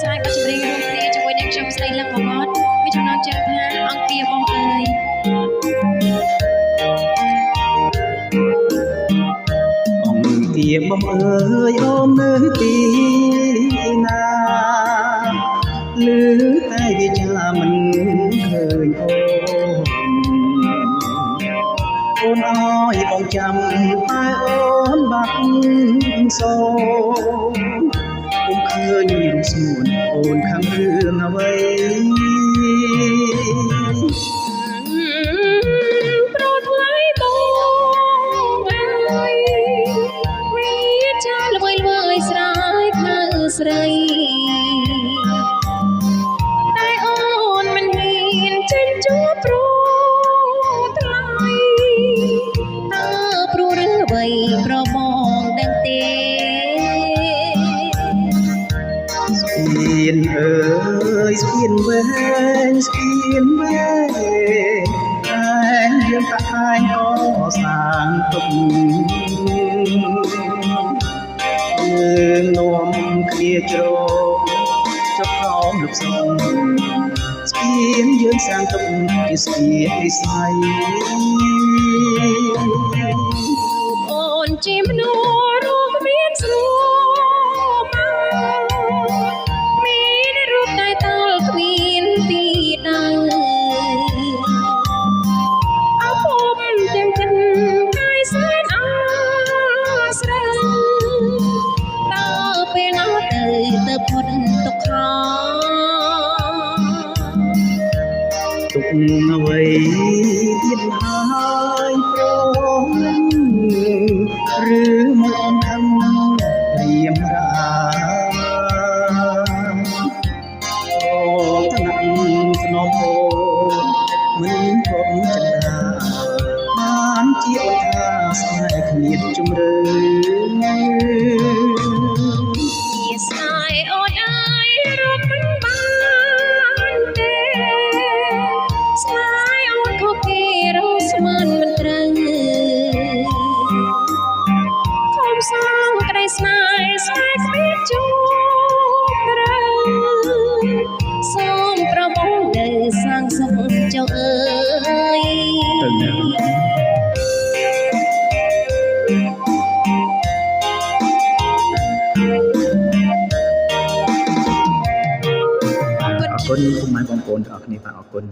ស្រាយបទចម្រៀងរួមគ្នាជាមួយនឹងខ្ញុំស្រីលឹកបំផុតមានចំណងជើងថាអង្គាបងអើយអង្គាបងអើយអូននៅទីណាឮតែវាចាមិនឃើញអូនអើយបងចាំតែអូនបាត់សូឃើញរូបស្មួនអូនខាងរឿងអ្វីប្រថ្លៃបងអើយវាចាល្វើយល្វើយស្រាយខៅស្រីតែអូនមិនហ៊ានចេញជួបព្រោះថ្លៃតើព្រោះរឿងអ្វីប្របងដឹងទេស្ពានអើយស្ពានវែងស្ពានវែងតែយើងតាឯងក៏សាងទុកយើងនាំគ្នាជ្រកចុះក្រោមលុបសំស្ពានយើងសាងទុកជាស្ពានវិស័យអូនជាមនុស្សរូបមានស្រួលមានរូបតែតលគ្មានទីដៅអភពទាំងកិនកាយសែនអស្រាតើពេលណាទៅផុតទុក្ខទុកអ្វីទៀតហើយព្រមឬមកខំរៀមរាអូថ្នាក់ស្នំអូមិនព្រមចិន្តាបានជាអូនថាស្នេហ៍គ្មានជំរឿជាស្នេហ៍អូនអើយរត់មិនបានទេស្នេហ៍អូនខុសគេរស់ស្មានមិនត្រូវខំសាងក្តីស្នេហ៍ស្នេហ៍គ្មានជោគរើសូមប្របងនៅសាងសុខចុះអើយអរគុណពុកម៉ែបងប្អូនទាំងអស់គ្នាបាទអរគុណ